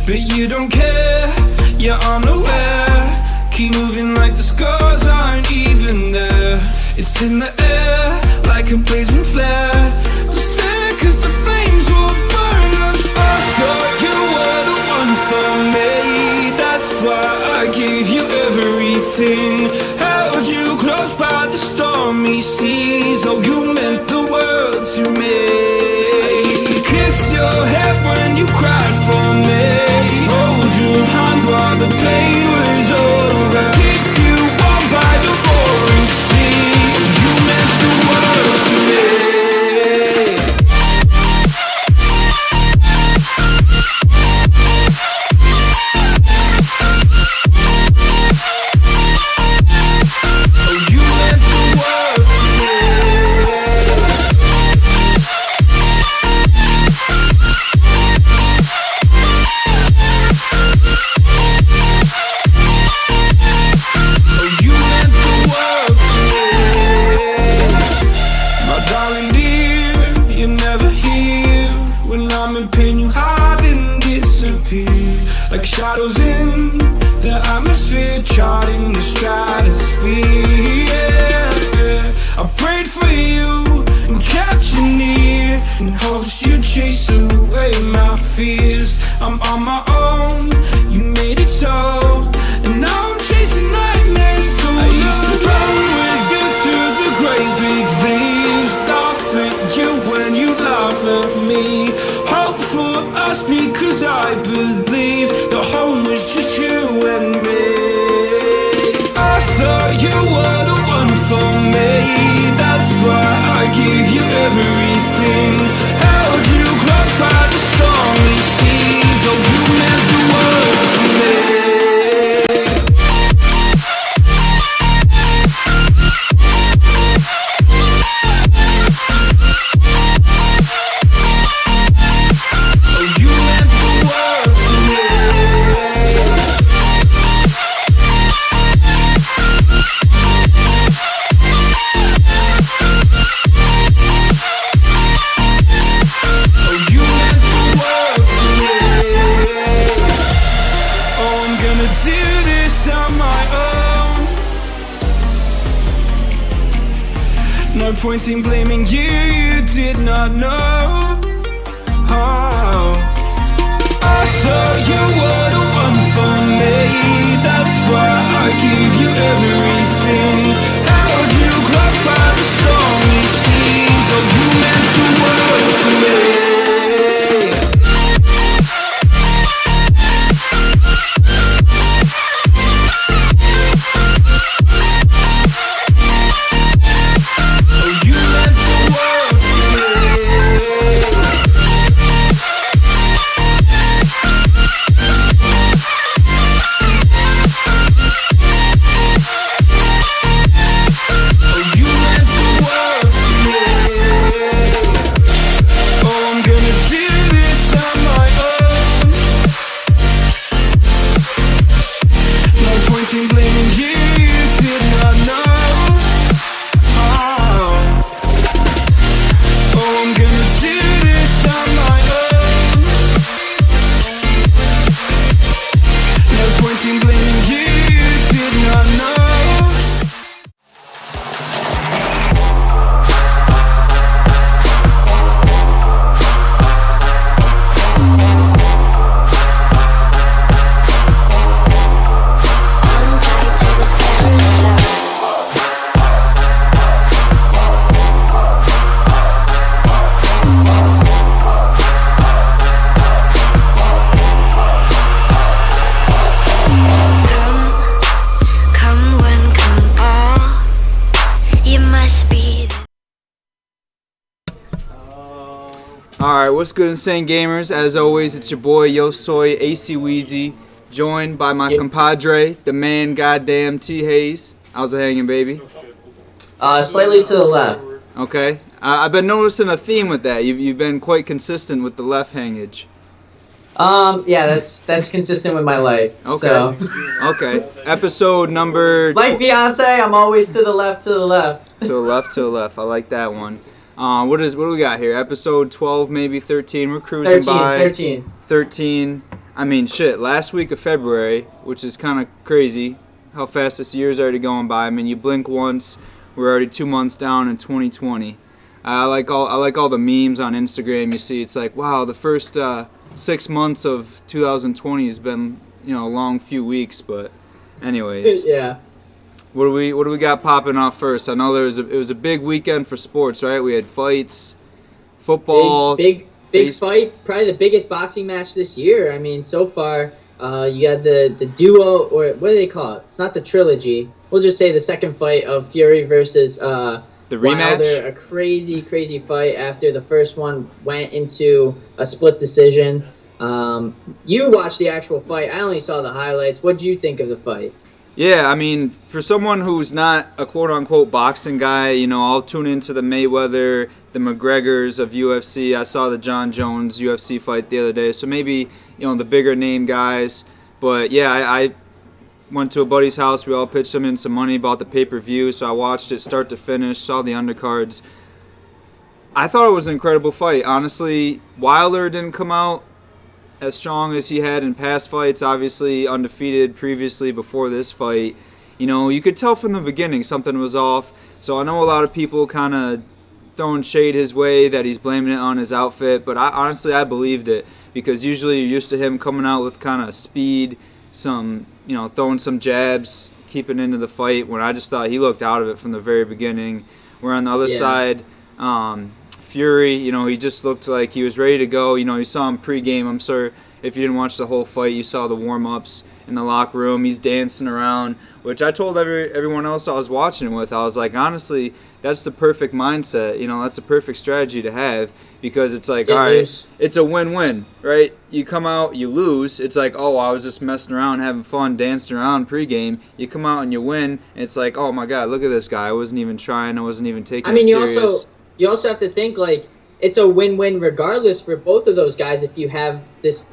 but you don't care, you're unaware. Keep moving like the scars aren't even there. It's in the air, like a blazing flare. Don't stare, cause the flames will burn us. I thought you were the one for me. That's why I gave you everything. Held you close by the stormy seas. Oh, you meant the world to me. Kiss your head when you cried for me. Hold your hand while the pain was over. Keep you warm by the roaring sea. You meant the world to me. Like shadows in the atmosphere, charting the stratosphere. Yeah. I prayed for you and kept you near, in hopes you'd chase away my fears. I'm on my own, you made it so, and now I'm chasing nightmares too. I used to run with you through the great big leaves, laugh at you when you laugh at me. Hope for us because I believe the home was just you and me. I thought you were the one for me. That's why I gave you everything. Held you close by the stormy seas. Oh, you meant the world to me. No point in blaming you, you did not know. Oh, I thought you were the one for me. That's why I gave you everything. Held you close by the stormy seas. Oh, you meant the world to me. Alright, what's good, Insane Gamers? As always, it's your boy Yo Soy AC Weezy, joined by my compadre, the man goddamn T Hayes. How's it hanging, baby? Slightly to the left. Okay. I've been noticing a theme with that. You've been quite consistent with the left hangage. Yeah, that's consistent with my life. Okay. So. Okay. Episode number... Like Beyonce, I'm always to the left, to the left. To the left, to the left. I like that one. What do we got here? Episode 12, maybe 13. We're cruising by. 13. 13. I mean, shit, last week of February, which is kind of crazy how fast this year's already going by. I mean, you blink once, we're already 2 months down in 2020. I like all the memes on Instagram you see. It's like, wow, the first 6 months of 2020 has been, a long few weeks, but anyways. Yeah. What do we got popping off first? I know it was a big weekend for sports, right? We had fights, football, Big fight, probably the biggest boxing match this year. I mean, so far, you got the duo, or what do they call it? It's not the trilogy. We'll just say the second fight of Fury versus the rematch. Wilder. A crazy fight after the first one went into a split decision. You watched the actual fight. I only saw the highlights. What did you think of the fight? Yeah, I mean, for someone who's not a quote-unquote boxing guy, I'll tune into the Mayweather, the McGregors of UFC. I saw the John Jones UFC fight the other day, so maybe, the bigger name guys. But, yeah, I went to a buddy's house. We all pitched him in some money, bought the pay-per-view, so I watched it start to finish, saw the undercards. I thought it was an incredible fight. Honestly, Wilder didn't come out as strong as he had in past fights, obviously undefeated previously before this fight. You could tell from the beginning something was off. So I know a lot of people kind of throwing shade his way that he's blaming it on his outfit, but I believed it, because usually you're used to him coming out with kind of speed, some, throwing some jabs, keeping into the fight, when I just thought he looked out of it from the very beginning. Where on the other side, Fury, he just looked like he was ready to go. You saw him pregame. I'm sure if you didn't watch the whole fight, you saw the warm-ups in the locker room. He's dancing around, which I told everyone else I was watching it with. I was like, honestly, that's the perfect mindset. That's a perfect strategy to have, because it's like, all right, it's a win-win, right? You come out, you lose. It's like, oh, I was just messing around, having fun, dancing around pregame. You come out and you win, and it's like, oh, my God, look at this guy. I wasn't even trying. I wasn't even taking it serious. You also have to think, like, it's a win-win regardless for both of those guys if you have this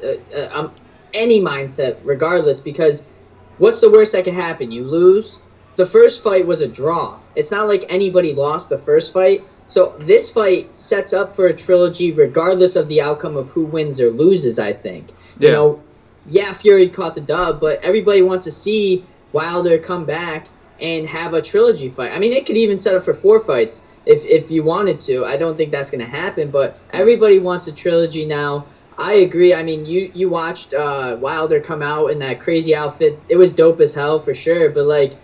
any mindset regardless, because what's the worst that can happen? You lose. The first fight was a draw. It's not like anybody lost the first fight. So this fight sets up for a trilogy regardless of the outcome of who wins or loses, I think. Yeah. Fury caught the dub, but everybody wants to see Wilder come back and have a trilogy fight. I mean, it could even set up for 4 fights. If you wanted to. I don't think that's going to happen, but everybody wants a trilogy now. I agree. I mean, you watched Wilder come out in that crazy outfit. It was dope as hell for sure, but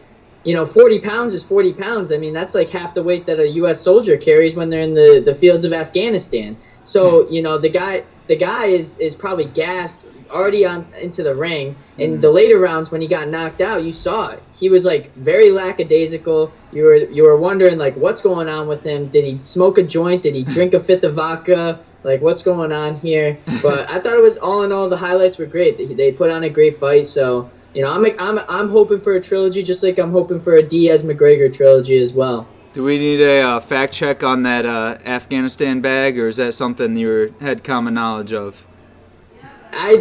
40 pounds is 40 pounds. I mean, that's like half the weight that a U.S. soldier carries when they're in the fields of Afghanistan. So, the guy is probably gassed already on into the ring. In the later rounds when he got knocked out, you saw it. He was like very lackadaisical. You were wondering like what's going on with him. Did he smoke a joint? Did he drink a fifth of vodka? Like what's going on here? But I thought it was all in all the highlights were great. They put on a great fight. So I'm hoping for a trilogy, just like I'm hoping for a Diaz McGregor trilogy as well. Do we need a fact check on that Afghanistan bag, or is that something you had common knowledge of? I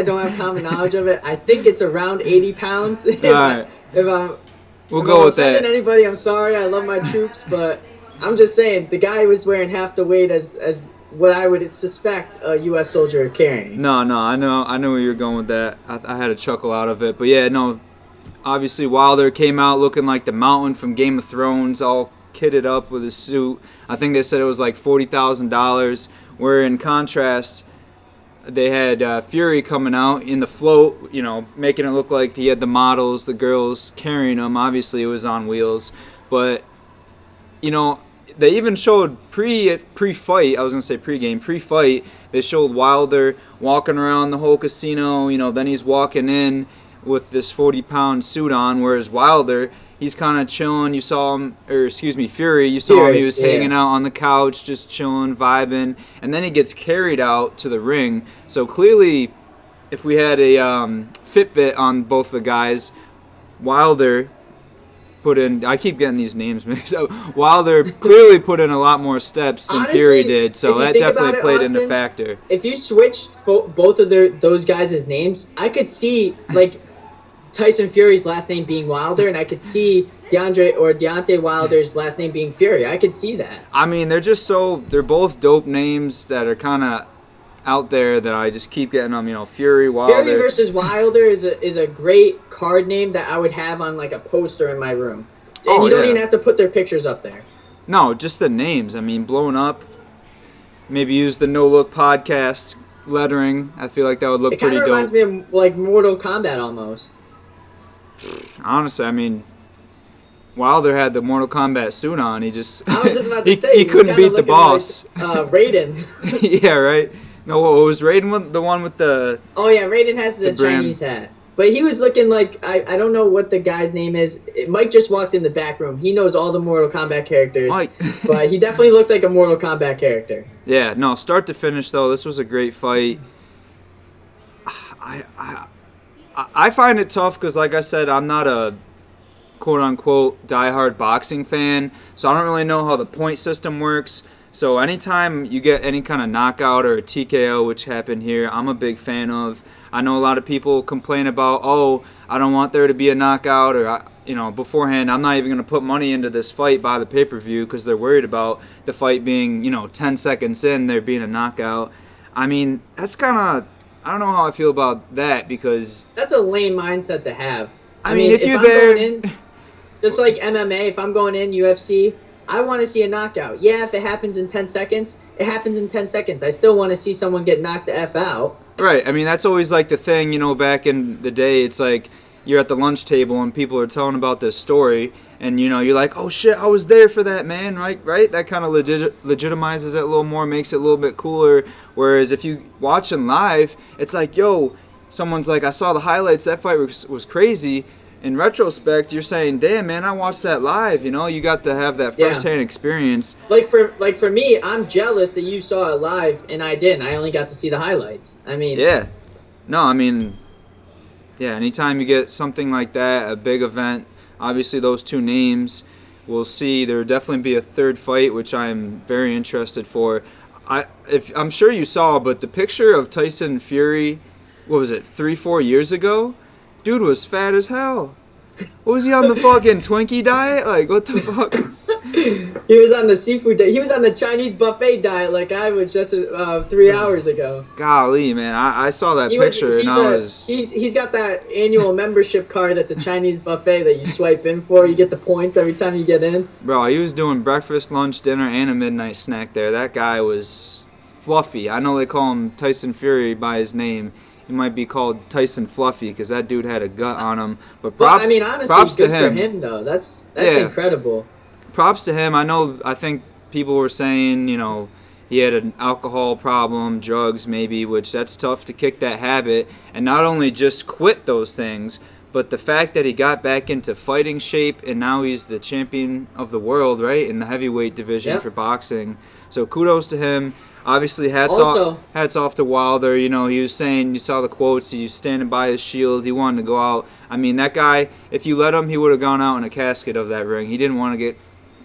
don't have common knowledge of it. I think it's around 80 pounds. All right. We'll go with that. Anybody, I'm sorry. I love my troops, but I'm just saying the guy was wearing half the weight as what I would suspect a U.S. soldier carrying. No, I know where you're going with that. I had a chuckle out of it, but yeah, no. Obviously, Wilder came out looking like the Mountain from Game of Thrones, all kitted up with his suit. I think they said it was like $40,000. Where in contrast, they had Fury coming out in the float, making it look like he had the models, the girls carrying him. Obviously, it was on wheels. But, they even showed pre-fight, I was going to say pre-game, pre-fight, they showed Wilder walking around the whole casino. Then he's walking in with this 40-pound suit on, whereas Wilder, he's kind of chilling. You saw him, Fury, you saw him, he was hanging out on the couch, just chilling, vibing, and then he gets carried out to the ring. So clearly, if we had a Fitbit on both the guys, Wilder put in, I keep getting these names mixed up, Wilder clearly put in a lot more steps than Fury did, so that definitely played into a factor. If you switched both of those guys' names, I could see, like, Tyson Fury's last name being Wilder, and I could see Deontay Wilder's last name being Fury. I could see that. I mean, they're both dope names that are kind of, out there that I just keep getting them. You know, Fury, Wilder. Fury versus Wilder is a great card name that I would have on like a poster in my room. And you don't even have to put their pictures up there. No, just the names. I mean, blown up. Maybe use the No Look podcast lettering. I feel like that would look pretty dope. It kind of reminds me of like Mortal Kombat almost. Honestly, I mean, Wilder had the Mortal Kombat suit on. He just I was just about to say he couldn't beat the boss. Like, Raiden. Yeah, right. No, what was Raiden the one with the? Oh yeah, Raiden has the Chinese hat. But he was looking like I don't know what the guy's name is. Mike just walked in the back room. He knows all the Mortal Kombat characters. Mike. But he definitely looked like a Mortal Kombat character. Yeah, no, start to finish though, this was a great fight. I find it tough because, like I said, I'm not a quote-unquote diehard boxing fan, so I don't really know how the point system works. So anytime you get any kind of knockout or a TKO, which happened here, I'm a big fan of. I know a lot of people complain about, oh, I don't want there to be a knockout, or, beforehand, I'm not even going to put money into this fight by the pay-per-view because they're worried about the fight being, 10 seconds in, there being a knockout. I mean, that's kind of, I don't know how I feel about that because... That's a lame mindset to have. I mean, if you're there... Just like MMA, if I'm going in UFC, I want to see a knockout. Yeah, if it happens in 10 seconds, it happens in 10 seconds. I still want to see someone get knocked the F out. Right. I mean, that's always like the thing, back in the day, it's like you're at the lunch table and people are telling about this story and, you're like, oh, shit, I was there for that, man, right? That kind of legitimizes it a little more, makes it a little bit cooler. Whereas if you watching live, it's like, yo, someone's like, I saw the highlights, that fight was crazy. In retrospect, you're saying, damn, man, I watched that live, you got to have that first-hand experience. Like for me, I'm jealous that you saw it live and I didn't. I only got to see the highlights. I mean... Yeah. No, I mean, yeah, anytime you get something like that, a big event, obviously those two names, we'll see. There will definitely be a third fight, which I'm very interested for. I'm sure you saw, but the picture of Tyson Fury, what was it, 3-4 years ago? Dude was fat as hell. Was he on the fucking Twinkie diet? Like, what the fuck? He was on the seafood diet. He was on the Chinese buffet diet like I was just 3 hours ago. Golly, man. I saw that picture and I was... He's got that annual membership card at the Chinese buffet that you swipe in for. You get the points every time you get in. Bro, he was doing breakfast, lunch, dinner, and a midnight snack there. That guy was fluffy. I know they call him Tyson Fury by his name. He might be called Tyson Fluffy because that dude had a gut on him. But props, honestly, props good to him. For him, though. That's incredible. Props to him. I think people were saying, he had an alcohol problem, drugs maybe, which that's tough to kick that habit. And not only just quit those things, but the fact that he got back into fighting shape and now he's the champion of the world, right, in the heavyweight division for boxing. So kudos to him. Obviously, hats off to Wilder. He was saying, you saw the quotes, he was standing by his shield. He wanted to go out. I mean, that guy, if you let him, he would have gone out in a casket of that ring. He didn't want to get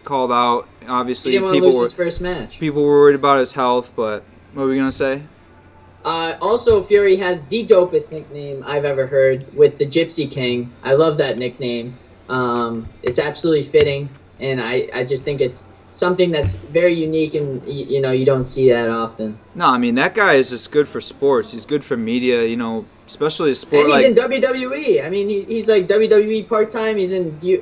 called out. Obviously, he didn't want to lose his first match. People were worried about his health, but what were we going to say? Also, Fury has the dopest nickname I've ever heard with the Gypsy King. I love that nickname. It's absolutely fitting, and I just think it's something that's very unique and, you don't see that often. No, I mean, that guy is just good for sports. He's good for media, especially a sport and he's in WWE. I mean, he's like WWE part-time. He's in, he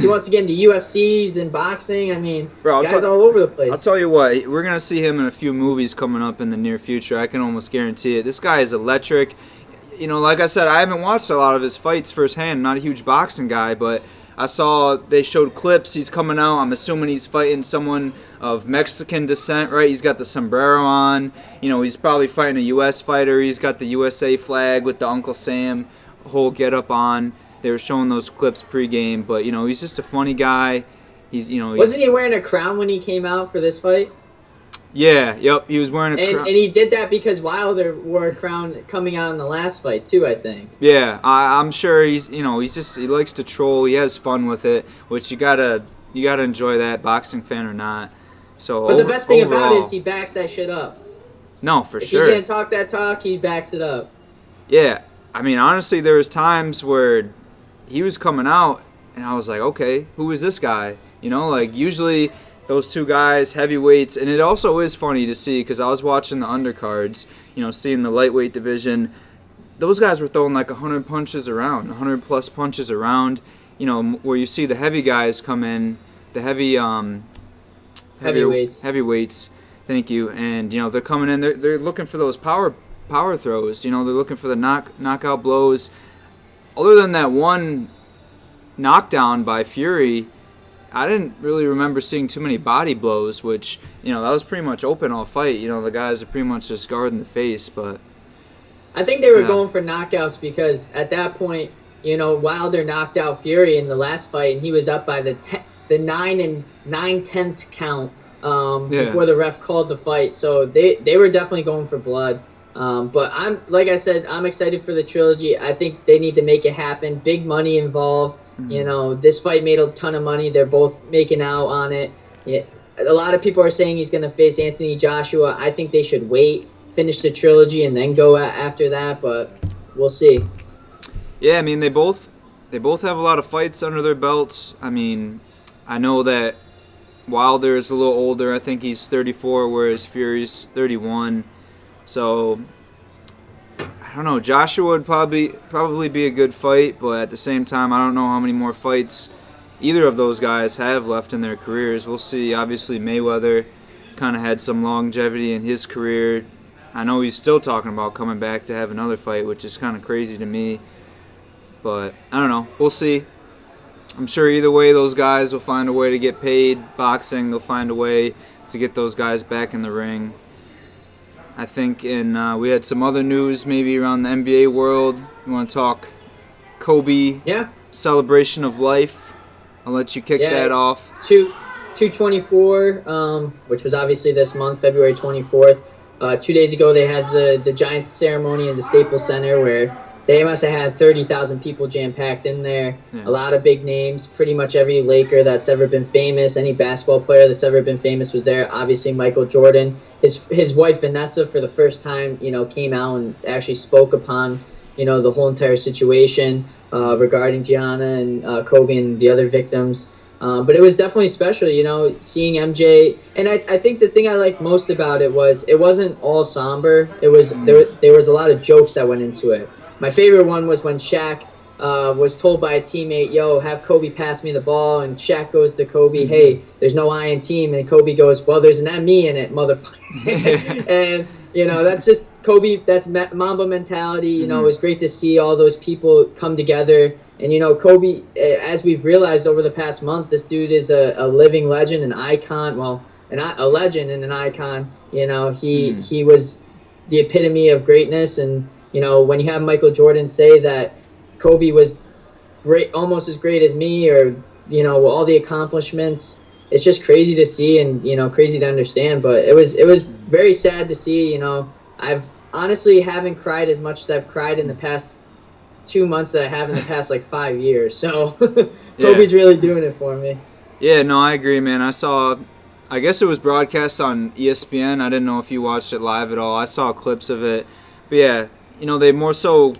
wants to get into UFC. He's in boxing. I mean, bro, guys all over the place. I'll tell you what, we're going to see him in a few movies coming up in the near future. I can almost guarantee it. This guy is electric. Like I said, I haven't watched a lot of his fights firsthand. I'm not a huge boxing guy, but I saw they showed clips. He's coming out. I'm assuming he's fighting someone of Mexican descent, right? He's got the sombrero on. He's probably fighting a U.S. fighter. He's got the USA flag with the Uncle Sam whole getup on. They were showing those clips pregame, but he's just a funny guy. Wasn't he wearing a crown when he came out for this fight? Yeah, yep, he was wearing a crown. And he did that because Wilder wore a crown coming out in the last fight too, I think. Yeah, I'm sure he likes to troll. He has fun with it, which you gotta enjoy that, boxing fan or not. So, but the best thing about it is he backs that shit up. No, for if sure. If he's gonna talk that talk, he backs it up. Yeah, I mean, honestly, there was times where he was coming out, and I was like, okay, who is this guy? Usually those two guys, heavyweights, and it also is funny to see because I was watching the undercards, seeing the lightweight division. Those guys were throwing like 100 punches around, 100 plus punches around. Where you see the heavy guys come in, the heavyweights. Thank you. And they're coming in. They're looking for those power throws. They're looking for the knockout blows. Other than that one knockdown by Fury, I didn't really remember seeing too many body blows, which, that was pretty much open all fight. The guys are pretty much just guarding the face, but... I think they were going for knockouts because at that point, Wilder knocked out Fury in the last fight, and he was up by the 9 9/10 count before the ref called the fight. So they were definitely going for blood. But like I said, I'm excited for the trilogy. I think they need to make it happen. Big money involved. This fight made a ton of money. They're both making out on it. A lot of people are saying he's going to face Anthony Joshua. I think they should wait, finish the trilogy, and then go after that. But we'll see. Yeah, I mean they both have a lot of fights under their belts. I mean, I know that Wilder is a little older. I think he's 34, whereas Fury's 31. So I don't know. Joshua would probably be a good fight, but at the same time, I don't know how many more fights either of those guys have left in their careers. We'll see. Obviously, Mayweather kind of had some longevity in his career. I know he's still talking about coming back to have another fight, which is kind of crazy to me. But I don't know. We'll see. I'm sure either way, those guys will find a way to get paid. Boxing, they'll find a way to get those guys back in the ring. I think we had some other news maybe around the NBA world. You want to talk Kobe celebration of life? I'll let you kick that off. 2/24, which was obviously this month, February 24th. 2 days ago, they had the Giants ceremony in the Staples Center where they must have had 30,000 people jam-packed in there. Yeah. A lot of big names. Pretty much every Laker that's ever been famous, any basketball player that's ever been famous was there. Obviously, Michael Jordan. His wife, Vanessa, for the first time, came out and actually spoke upon, the whole entire situation regarding Gianna and Kobe and the other victims. But it was definitely special, seeing MJ. And I think the thing I liked most about it wasn't all somber. It was there was a lot of jokes that went into it. My favorite one was when Shaq was told by a teammate, yo, have Kobe pass me the ball. And Shaq goes to Kobe, hey, there's no I in team. And Kobe goes, well, there's an ME in it, motherfucker. And, that's just Kobe. That's Mamba mentality. It was great to see all those people come together. And, Kobe, as we've realized over the past month, this dude is a living legend, an icon. Well, a legend and an icon. He was the epitome of greatness. And, when you have Michael Jordan say that Kobe was great, almost as great as me, or, all the accomplishments, it's just crazy to see and, crazy to understand. But it was very sad to see. I've honestly haven't cried as much as I've cried in the past 2 months that I have in the past 5 years. So Kobe's really doing it for me. Yeah, no, I agree, man. I guess it was broadcast on ESPN. I didn't know if you watched it live at all. I saw clips of it. But yeah, they more so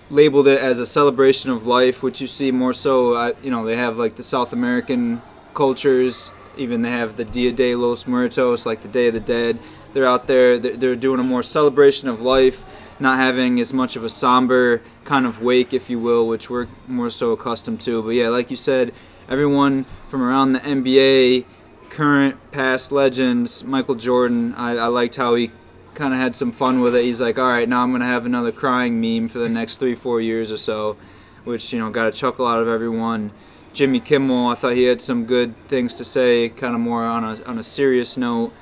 labeled it as a celebration of life, which you see more so, they have the South American cultures. Even they have the Dia de los Muertos, the Day of the Dead. They're out there. They're doing a more celebration of life, not having as much of a somber kind of wake, if you will, which we're more so accustomed to. But yeah, like you said, everyone from around the NBA, current, past legends, Michael Jordan, I liked how he kind of had some fun with it. He's like, all right, now I'm going to have another crying meme for the next 3-4 years or so, which, got a chuckle out of everyone. Jimmy Kimmel, I thought he had some good things to say, kind of more on a serious note.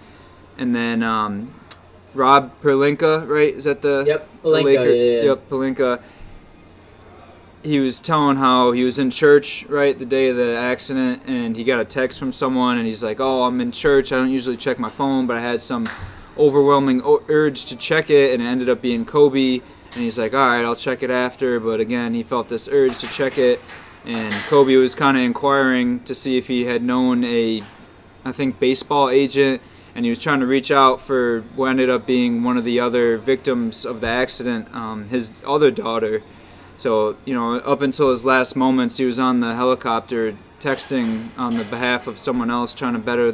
And then Rob Pelinka, right? Is that the Pelinka, yeah. Yep, Pelinka. He was telling how he was in church, right, the day of the accident, and he got a text from someone, and he's like, oh, I'm in church. I don't usually check my phone, but I had some overwhelming urge to check it, and it ended up being Kobe. And he's like, all right, I'll check it after. But again, he felt this urge to check it, and Kobe was kind of inquiring to see if he had known a, I think, baseball agent, and he was trying to reach out for what ended up being one of the other victims of the accident, his other daughter. So, up until his last moments, he was on the helicopter texting on the behalf of someone else, trying to better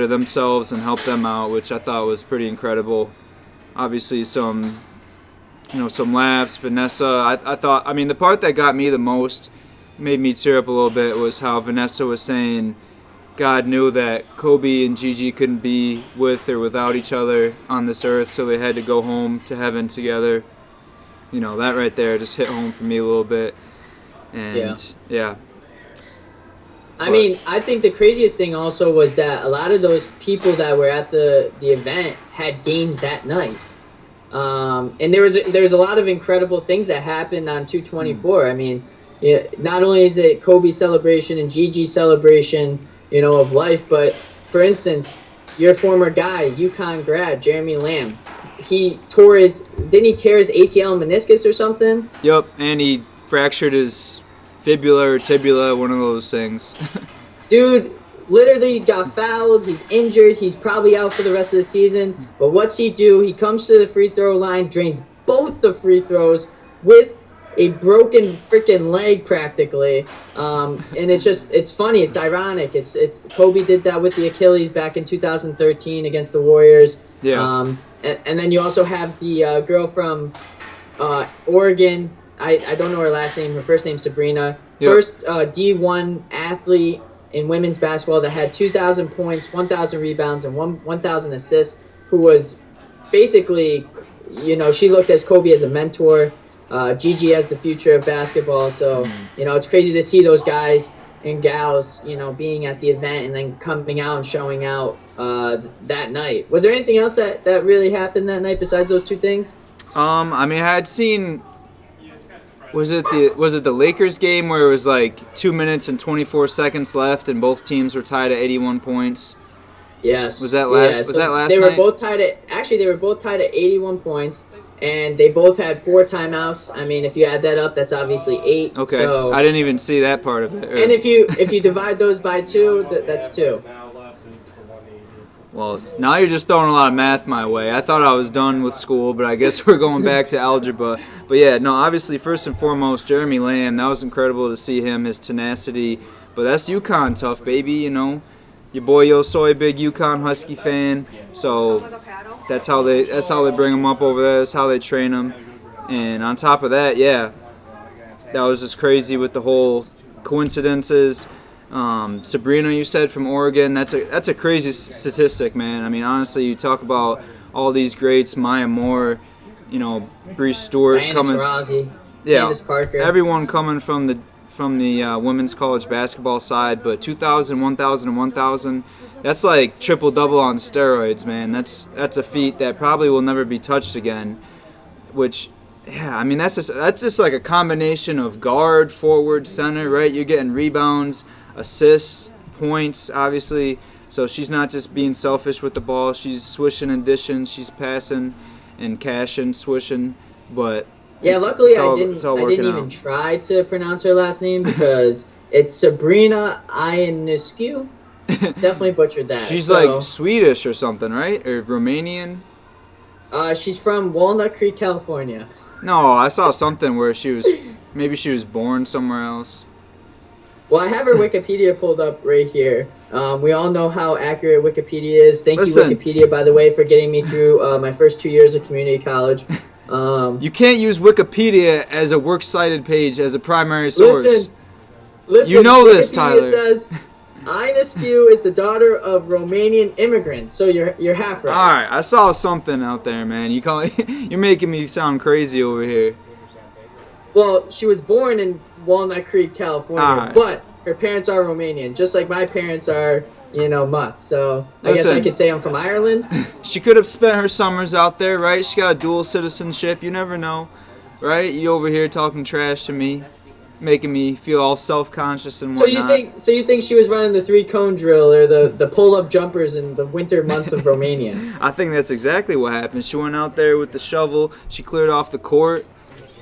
themselves and help them out, which I thought was pretty incredible. Obviously, some laughs. Vanessa, the part that got me the most, made me tear up a little bit, was how Vanessa was saying God knew that Kobe and Gigi couldn't be with or without each other on this earth, so they had to go home to heaven together. That right there just hit home for me a little bit. And yeah. I think the craziest thing also was that a lot of those people that were at the event had games that night. And there was a lot of incredible things that happened on 224. Not only is it Kobe's celebration and Gigi's celebration, of life, but for instance, your former guy, UConn grad, Jeremy Lamb, didn't he tear his ACL and meniscus or something? Yep, and he fractured his fibula or tibula, one of those things. Dude literally got fouled. He's injured. He's probably out for the rest of the season. But what's he do? He comes to the free throw line, drains both the free throws with a broken freaking leg practically. And it's funny. It's ironic. It's Kobe did that with the Achilles back in 2013 against the Warriors. Yeah. And then you also have the girl from Oregon. I don't know her last name. Her first name's Sabrina. Yep. First D1 athlete in women's basketball that had 2,000 points, 1,000 rebounds, and 1,000 assists, who was basically, she looked at Kobe as a mentor, Gigi as the future of basketball. So, it's crazy to see those guys and gals, being at the event and then coming out and showing out that night. Was there anything else that really happened that night besides those two things? I had seen... Was it the Lakers game where it was like 2 minutes and 24 seconds left and both teams were tied at 81 points? Yes. Was that last night? They were both tied at 81 points, and they both had 4 timeouts. If you add that up, that's obviously 8. Okay. So, I didn't even see that part of it. And if you divide those by 2, that's 2. Well, now you're just throwing a lot of math my way. I thought I was done with school, but I guess we're going back to algebra. But yeah, no, obviously, first and foremost, Jeremy Lamb, that was incredible to see him, his tenacity. But that's UConn tough, baby, Your boy Yo Soy, big UConn Husky fan. So that's how they bring him up over there. That's how they train him. And on top of that, yeah, that was just crazy with the whole coincidences. Sabrina, you said, from Oregon, that's a crazy statistic, man. Honestly, you talk about all these greats, Maya Moore, Bree Stewart Diana coming, Taurasi, yeah, Candace Parker. Everyone coming from the women's college basketball side, but 2,000, 1,000, and 1,000, that's like triple-double on steroids, man. That's a feat that probably will never be touched again, which... Yeah, that's just like a combination of guard, forward, center, right? You're getting rebounds, assists, points, obviously. So she's not just being selfish with the ball. She's swishing and dishing. She's passing and cashing, swishing. But yeah, luckily I didn't even try to pronounce her last name because it's Sabrina Ionescu. Definitely butchered that. She's like Swedish or something, right? Or Romanian? She's from Walnut Creek, California. No, I saw something where maybe she was born somewhere else. Well, I have her Wikipedia pulled up right here. We all know how accurate Wikipedia is. Thank you, Wikipedia, by the way, for getting me through my first 2 years of community college. You can't use Wikipedia as a works cited page as a primary source. Listen, you know Wikipedia this, Tyler. Says Ionescu is the daughter of Romanian immigrants, so you're half right. All right, I saw something out there, man. You're making me sound crazy over here. Well, she was born in Walnut Creek, California, but her parents are Romanian, just like my parents are, mutts. So I guess I could say I'm from Ireland. She could have spent her summers out there, right? She got a dual citizenship. You never know, right? You over here talking trash to me, making me feel all self-conscious and whatnot. So you think she was running the 3-cone drill or the pull-up jumpers in the winter months of Romania? I think that's exactly what happened. She went out there with the shovel. She cleared off the court.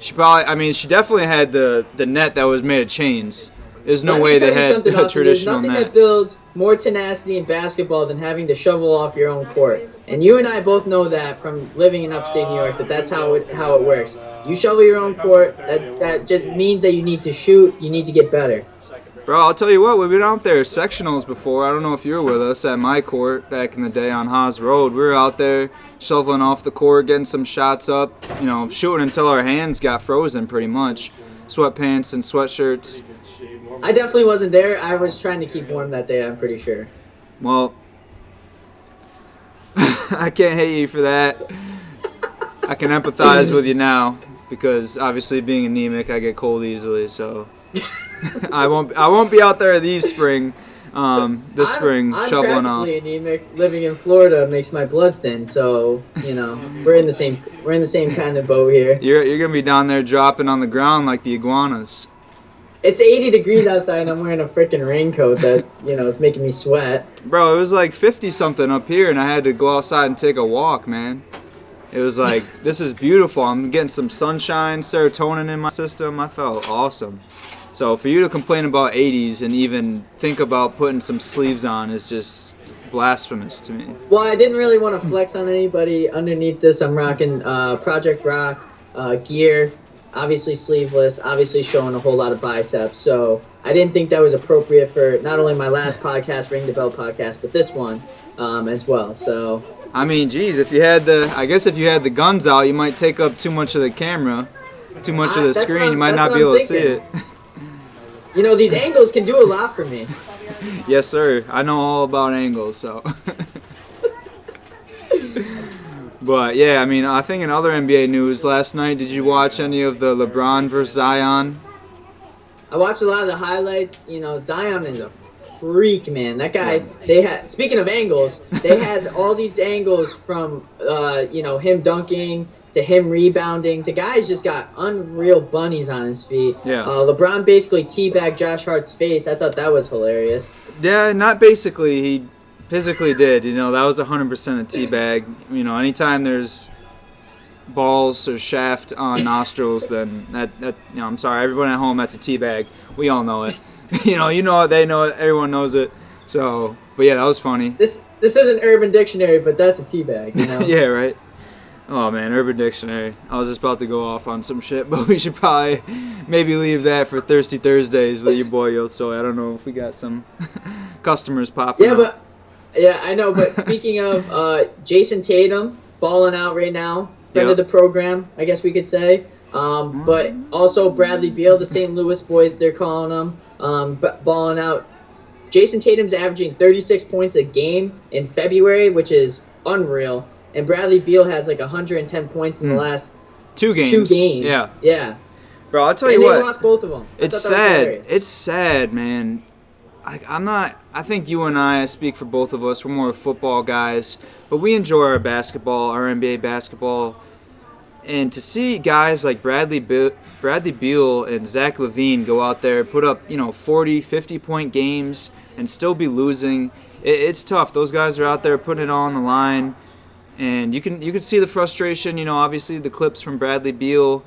She definitely had the net that was made of chains. There's no way they had a traditional net. There's nothing that builds more tenacity in basketball than having to shovel off your own court. And you and I both know that from living in upstate New York, that's how it works. You shovel your own court. That just means that you need to shoot. You need to get better. Bro, I'll tell you what, we've been out there sectionals before. I don't know if you were with us at my court back in the day on Haas Road. We were out there shoveling off the court, getting some shots up, shooting until our hands got frozen pretty much. Sweatpants and sweatshirts. I definitely wasn't there. I was trying to keep warm that day, I'm pretty sure. Well, I can't hate you for that. I can empathize with you now because obviously being anemic, I get cold easily, so... I won't be out there this spring shoveling off. I'm practically anemic. Living in Florida makes my blood thin, so we're in the same kind of boat here. You're gonna be down there dropping on the ground like the iguanas. It's 80 degrees outside and I'm wearing a freaking raincoat that it's making me sweat. Bro, it was like 50 something up here and I had to go outside and take a walk, man. It was like, this is beautiful. I'm getting some sunshine, serotonin in my system. I felt awesome. So for you to complain about 80s and even think about putting some sleeves on is just blasphemous to me. Well, I didn't really want to flex on anybody. Underneath this, I'm rocking Project Rock gear, obviously sleeveless, obviously showing a whole lot of biceps. So I didn't think that was appropriate for not only my last podcast, Ring the Bell podcast, but this one as well. So I mean, geez, if you had the guns out, you might take up too much of the camera, too much of the screen. You might not be able to see it. These angles can do a lot for me. Yes, sir. I know all about angles, so. But, yeah, I mean, I think in other NBA news last night, did you watch any of the LeBron versus Zion? I watched a lot of the highlights. Zion is a freak, man. That guy, speaking of angles, they had all these angles from, him dunking to him rebounding. The guy's just got unreal bunnies on his feet. Yeah. LeBron basically teabagged Josh Hart's face. I thought that was hilarious. Yeah, not basically. He physically did. That was 100% a teabag. Anytime there's balls or shaft on nostrils, then that I'm sorry, everyone at home, that's a teabag. We all know it. You know it, they know it, everyone knows it. So, but yeah, that was funny. This isn't Urban Dictionary, but that's a teabag, Yeah, right. Oh man, Urban Dictionary. I was just about to go off on some shit, but we should probably maybe leave that for Thirsty Thursdays with your boy Yo Soy. I don't know if we got some customers popping up. Yeah, I know. But speaking of Jason Tatum, balling out right now, friend of the program, I guess we could say. But also Bradley Beal, the St. Louis boys, they're calling him, balling out. Jason Tatum's averaging 36 points a game in February, which is unreal. And Bradley Beal has like 110 points in the last two games. Yeah. Yeah. Bro, I'll tell you what. They lost both of them. It's sad. It's sad, man. I think you and I speak for both of us. We're more football guys, but we enjoy our basketball, our NBA basketball. And to see guys like Bradley Beal and Zach LaVine go out there, put up 40, 50-point games, and still be losing, it's tough. Those guys are out there putting it all on the line. And you can see the frustration, obviously the clips from Bradley Beal.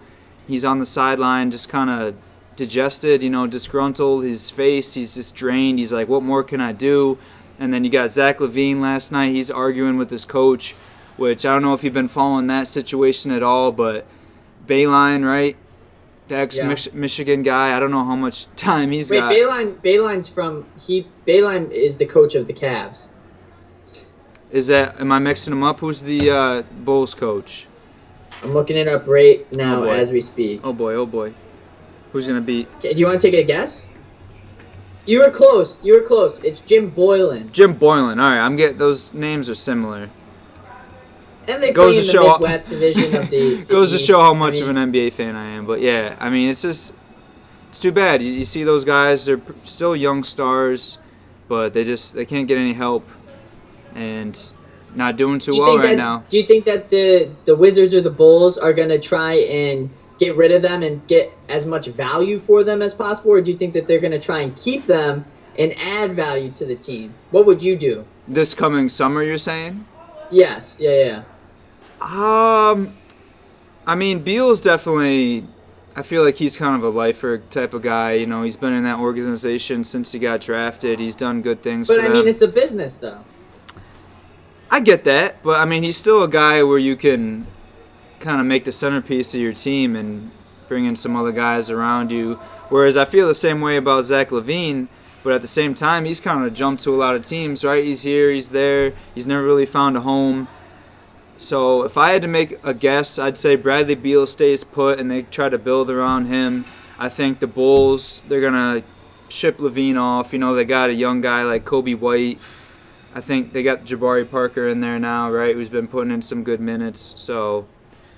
He's on the sideline just kind of digested, disgruntled. His face, he's just drained. He's like, what more can I do? And then you got Zach LaVine last night. He's arguing with his coach, which I don't know if you've been following that situation at all, but Bayline, right? The ex-Michigan guy. I don't know how much time he's got. Bayline is the coach of the Cavs. Am I mixing them up? Who's the Bulls coach? I'm looking it up right now as we speak. Oh boy. Who's going to be? Do you want to take a guess? You were close. It's Jim Boylan. Jim Boylan. All right, those names are similar. And they play in the Midwest division of the goes to show how much of an NBA fan I am. But yeah, I mean, it's too bad. You see those guys, they're still young stars, but they can't get any help. And not doing too well right now. Do you think that the Wizards or the Bulls are going to try and get rid of them and get as much value for them as possible? Or do you think that they're going to try and keep them and add value to the team? What would you do? This coming summer, you're saying? Yes. Yeah. I mean, Beal's definitely... I feel like he's kind of a lifer type of guy. He's been in that organization since he got drafted. He's done good things for them. But, I mean, it's a business, though. I get that, but I mean, he's still a guy where you can kind of make the centerpiece of your team and bring in some other guys around you. Whereas I feel the same way about Zach LaVine, but at the same time, he's kind of jumped to a lot of teams, right? He's here, he's there, he's never really found a home. So if I had to make a guess, I'd say Bradley Beal stays put and they try to build around him. I think the Bulls, they're going to ship LaVine off. You know, they got a young guy like Kobe White. I think they got Jabari Parker in there now, right, who's been putting in some good minutes. So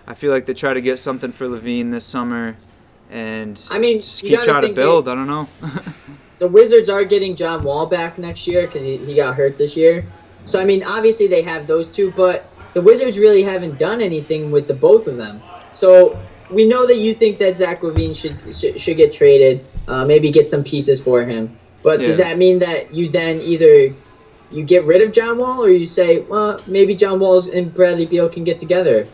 I feel like they try to get something for LaVine this summer and just keep trying to build. I don't know. The Wizards are getting John Wall back next year because he got hurt this year. So, I mean, obviously they have those two, but the Wizards really haven't done anything with the both of them. So we know that you think that Zach LaVine should get traded, maybe get some pieces for him. But does that mean that you then either you get rid of John Wall or you say, well, maybe John Wall and Bradley Beal can get together,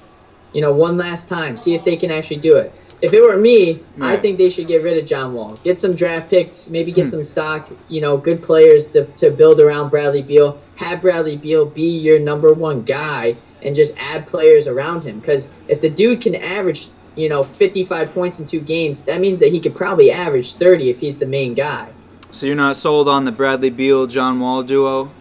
one last time, see if they can actually do it? If it were me, I think they should get rid of John Wall. Get some draft picks, maybe get some stock, good players to build around Bradley Beal. Have Bradley Beal be your number one guy and just add players around him. Because if the dude can average, 55 points in 2 games, that means that he could probably average 30 if he's the main guy. So you're not sold on the Bradley Beal-John Wall duo?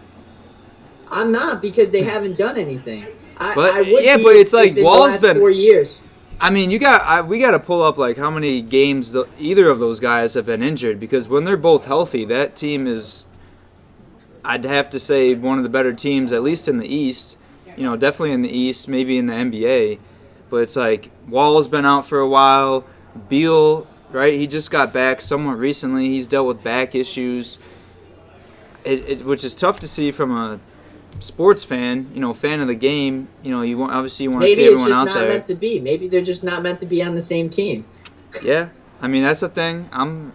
I'm not, because they haven't done anything. But it's like Wall's been 4 years. I mean, we got to pull up like how many games either of those guys have been injured, because when they're both healthy, that team is, I'd have to say, one of the better teams, at least in the East. Definitely in the East, maybe in the NBA. But it's like Wall's been out for a while. Beal, right? He just got back somewhat recently. He's dealt with back issues, which is tough to see from a sports fan, fan of the game. You want to see everyone out there. Maybe it's just not meant to be. Maybe they're just not meant to be on the same team. Yeah, I mean, that's the thing. I'm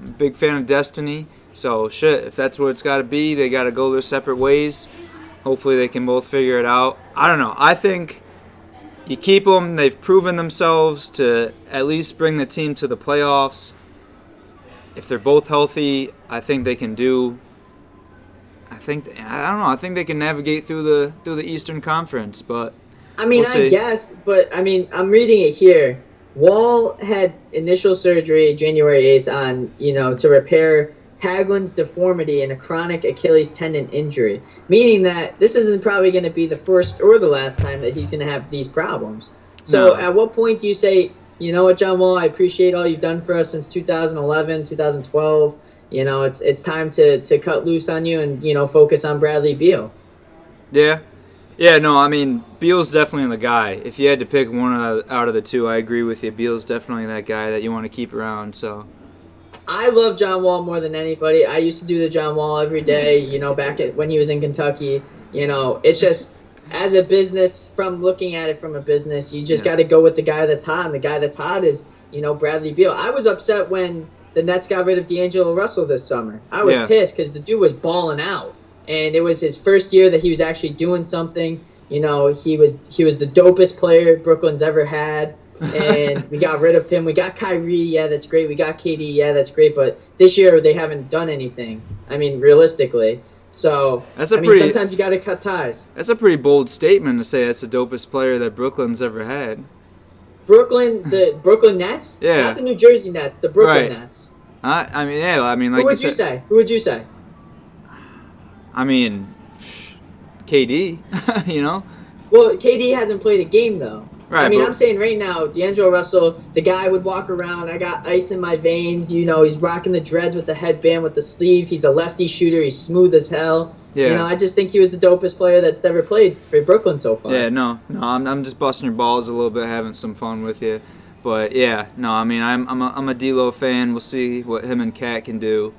a big fan of destiny. So shit, if that's what it's got to be, they got to go their separate ways. Hopefully they can both figure it out. I don't know. I think you keep them. They've proven themselves to at least bring the team to the playoffs. If they're both healthy, I think they can do. I don't know. I think they can navigate through the Eastern Conference, but I mean, I guess, but I mean, I'm reading it here. Wall had initial surgery January 8th on, to repair Hagel's deformity and a chronic Achilles tendon injury, meaning that this isn't probably going to be the first or the last time that he's going to have these problems. So At what point do you say, you know what, John Wall, I appreciate all you've done for us since 2011, 2012. It's time to cut loose on you and, focus on Bradley Beal. Yeah. Yeah, no, I mean, Beal's definitely the guy. If you had to pick one out of the two, I agree with you. Beal's definitely that guy that you want to keep around, so. I love John Wall more than anybody. I used to do the John Wall every day, back when he was in Kentucky. It's just, as a business, from looking at it from a business, you just got to go with the guy that's hot, and the guy that's hot is, Bradley Beal. I was upset when the Nets got rid of D'Angelo Russell this summer. I was pissed because the dude was balling out, and it was his first year that he was actually doing something. He was the dopest player Brooklyn's ever had. And we got rid of him. We got Kyrie, yeah, that's great. We got KD, yeah, that's great. But this year they haven't done anything. I mean, realistically. So, sometimes you got to cut ties. That's a pretty bold statement to say that's the dopest player that Brooklyn's ever had. The Brooklyn Nets? Yeah. Not the New Jersey Nets, the Brooklyn Nets. Like Who would you say? Who would you say? I mean, KD, Well, KD hasn't played a game, though. Right, I'm saying right now, D'Angelo Russell, the guy would walk around, I got ice in my veins, he's rocking the dreads with the headband, with the sleeve, he's a lefty shooter, he's smooth as hell. Yeah. I just think he was the dopest player that's ever played for Brooklyn so far. Yeah, no, I'm just busting your balls a little bit, having some fun with you. But yeah, no, I mean, I'm a D'Lo fan. We'll see what him and Cat can do.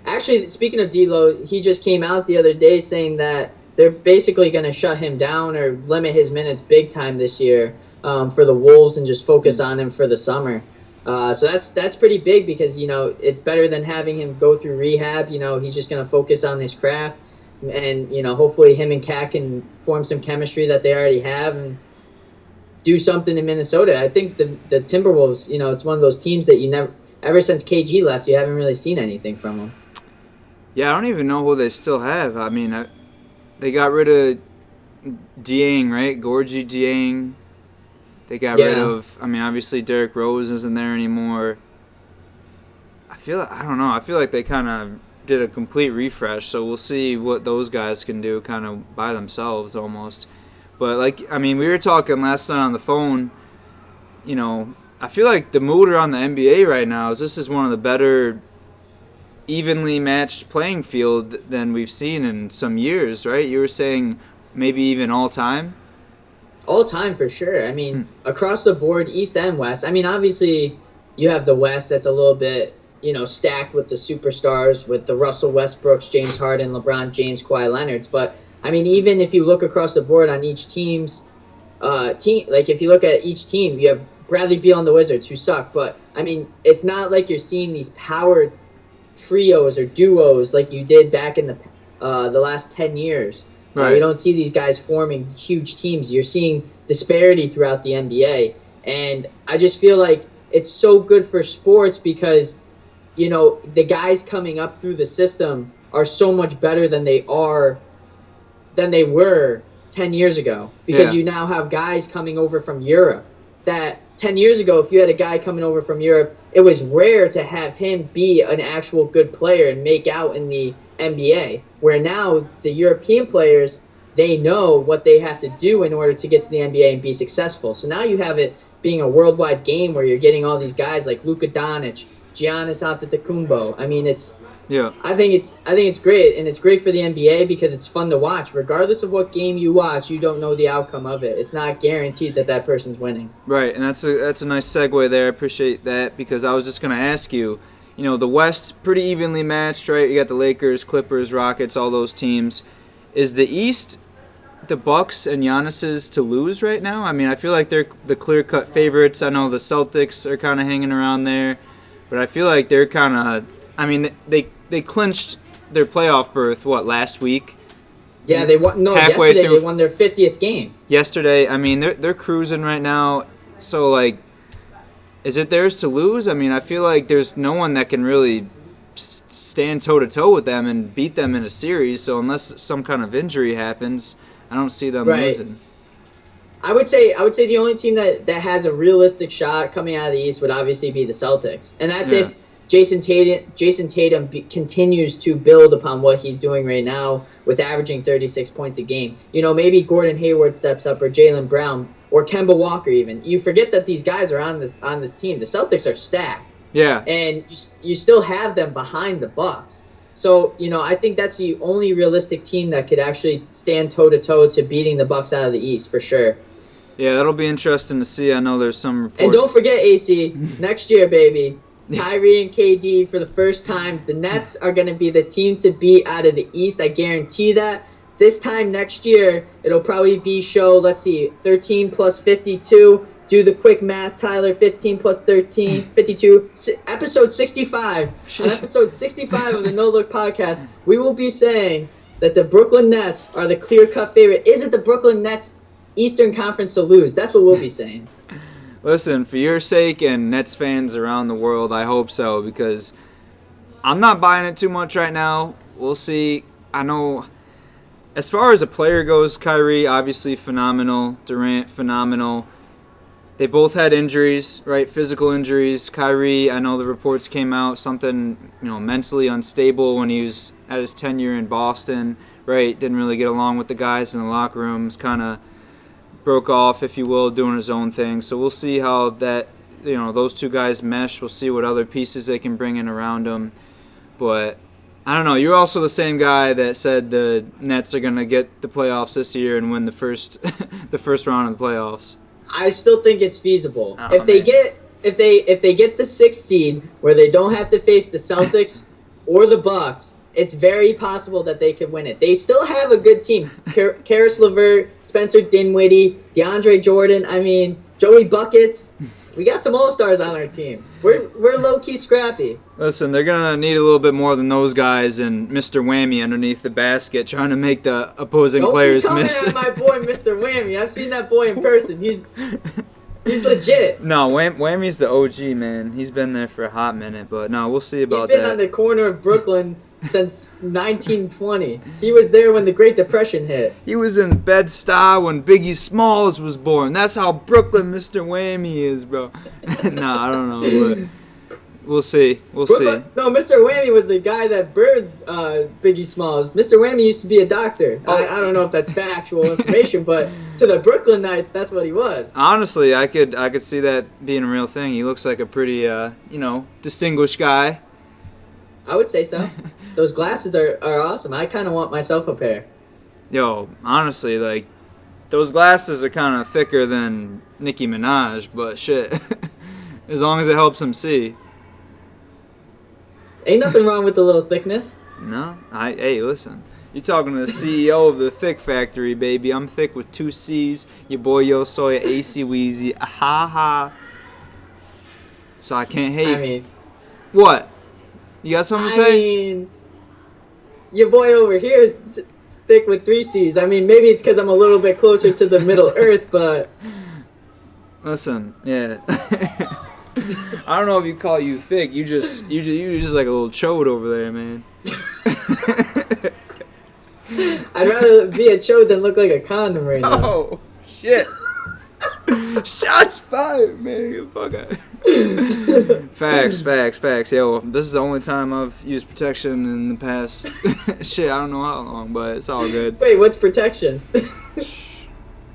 Actually, speaking of D'Lo, he just came out the other day saying that they're basically going to shut him down or limit his minutes big time this year for the Wolves and just focus on him for the summer. So that's pretty big because, it's better than having him go through rehab. He's just going to focus on his craft. And, hopefully him and Cat can form some chemistry that they already have and do something in Minnesota. I think the Timberwolves, it's one of those teams that ever since KG left, you haven't really seen anything from them. Yeah, I don't even know who they still have. I mean, they got rid of Dieng, right? Gorgie Dieng. They got rid of. I mean, obviously Derrick Rose isn't there anymore. I don't know. I feel like they kind of did a complete refresh. So we'll see what those guys can do, kind of by themselves almost. But we were talking last night on the phone. You know, I feel like the mood around the NBA right now is this is one of the better, evenly matched playing field than we've seen in some years, right? You were saying maybe even all time? All time for sure. I mean, across the board, East and West. I mean, obviously, you have the West that's a little bit, stacked with the superstars, with the Russell Westbrooks, James Harden, LeBron James, Kawhi Leonards. But, I mean, even if you look across the board on each team's team, like if you look at each team, you have Bradley Beal and the Wizards who suck. But, I mean, it's not like you're seeing these power trios or duos like you did back in the last 10 years. Right. You don't see these guys forming huge teams. You're seeing disparity throughout the NBA. And I just feel like it's so good for sports because, the guys coming up through the system are so much better than they were 10 years ago. Because you now have guys coming over from Europe that 10 years ago, if you had a guy coming over from Europe, it was rare to have him be an actual good player and make out in the NBA, where now the European players, they know what they have to do in order to get to the NBA and be successful. So now you have it being a worldwide game where you're getting all these guys like Luka Doncic, Giannis Antetokounmpo. I mean, I think it's great, and it's great for the NBA because it's fun to watch. Regardless of what game you watch, you don't know the outcome of it. It's not guaranteed that person's winning. Right, and that's a nice segue there. I appreciate that because I was just going to ask you, the West pretty evenly matched, right? You got the Lakers, Clippers, Rockets, all those teams. Is the East the Bucks and Giannis's to lose right now? I mean, I feel like they're the clear-cut favorites. I know the Celtics are kind of hanging around there, but I feel like they're kind of. I mean, they clinched their playoff berth last week? Yeah, they won. No, halfway yesterday through, they won their 50th game. Yesterday, I mean, they're cruising right now. So is it theirs to lose? I mean, I feel like there's no one that can really stand toe-to-toe with them and beat them in a series. So unless some kind of injury happens, I don't see them losing. I would say the only team that has a realistic shot coming out of the East would obviously be the Celtics. And that's if Jason Tatum continues to build upon what he's doing right now with averaging 36 points a game. Maybe Gordon Hayward steps up or Jaylen Brown or Kemba Walker even. You forget that these guys are on this team. The Celtics are stacked. Yeah. And you still have them behind the Bucks. So, I think that's the only realistic team that could actually stand toe-to-toe to beating the Bucks out of the East for sure. Yeah, that'll be interesting to see. I know there's some reports. And don't forget, AC, next year, baby, Kyrie and KD for the first time. The Nets are going to be the team to beat out of the East. I guarantee that. This time next year, it'll probably be 13 plus 52. Do the quick math, Tyler. 15 plus 13, 52. Episode 65. On episode 65 of the No Look podcast, we will be saying that the Brooklyn Nets are the clear-cut favorite. Is it the Brooklyn Nets Eastern Conference to lose? That's what we'll be saying. Listen, for your sake and Nets fans around the world, I hope so, because I'm not buying it too much right now. We'll see. I know as far as a player goes, Kyrie, obviously phenomenal. Durant, phenomenal. They both had injuries, right? Physical injuries. Kyrie, I know the reports came out, something, mentally unstable when he was at his tenure in Boston, right? Didn't really get along with the guys in the locker rooms, kind of broke off, if you will, doing his own thing. So we'll see how that, those two guys mesh. We'll see what other pieces they can bring in around them. But I don't know. You're also the same guy that said the Nets are going to get the playoffs this year and win the first round of the playoffs. I still think it's feasible. Oh, if they get the 6th seed where they don't have to face the Celtics or the Bucks, it's very possible that they could win it. They still have a good team. Karis LeVert, Spencer Dinwiddie, DeAndre Jordan, Joey Buckets. We got some all-stars on our team. We're low-key scrappy. Listen, they're going to need a little bit more than those guys and Mr. Whammy underneath the basket trying to make the opposing players miss. Don't be coming at my boy, Mr. Whammy. I've seen that boy in person. He's legit. No, Whammy's the OG, man. He's been there for a hot minute, but no, we'll see about that. He's been on the corner of Brooklyn since 1920. He was there when the Great Depression hit. He was in Bed-Stuy when Biggie Smalls was born. That's how Brooklyn Mr. Whammy is, bro. Nah, I don't know, but we'll see. We'll see. No, Mr. Whammy was the guy that birthed Biggie Smalls. Mr. Whammy used to be a doctor. Oh. I don't know if that's factual information, but to the Brooklyn Knights, that's what he was. Honestly, I could see that being a real thing. He looks like a pretty, distinguished guy. I would say so. Those glasses are awesome. I kind of want myself a pair. Yo, honestly, like, those glasses are kind of thicker than Nicki Minaj, but shit. As long as it helps him see. Ain't nothing wrong with the little thickness. No? Hey, listen. You're talking to the CEO of the Thick Factory, baby. I'm thick with 2 C's. Your boy Yo Soy, AC Weezy. Ha ha. So I can't hate. I mean... What? You got something to say? I mean... Your boy over here is thick with 3 C's. I mean, maybe it's because I'm a little bit closer to the Middle Earth, but... Listen, yeah. I don't know if you call you thick. You just like a little chode over there, man. I'd rather be a chode than look like a condom right now. Oh shit! Shots fired, man. Get the fuck out. Facts. Yo, this is the only time I've used protection in the past. Shit, I don't know how long, but it's all good. Wait, what's protection?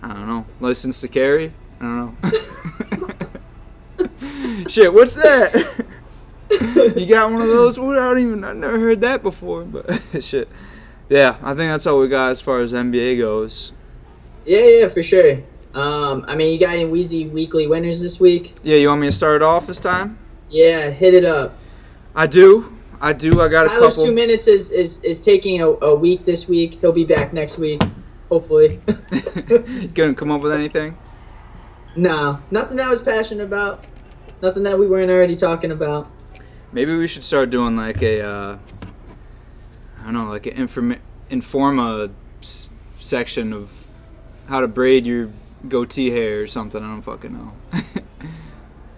I don't know. License to carry? I don't know. Shit, what's that? You got one of those? I've never heard that before, but shit. Yeah, I think that's all we got as far as NBA goes. Yeah, for sure. I mean, you got any Wheezy weekly winners this week? Yeah, you want me to start it off this time? Yeah, hit it up. I do. I got a Tyler's couple. 2 minutes is taking a week this week. He'll be back next week, hopefully. Gonna come up with anything? No, nothing that I was passionate about. Nothing that we weren't already talking about. Maybe we should start doing like a, I don't know, like an Informa section of how to braid your goatee hair or something. I don't fucking know.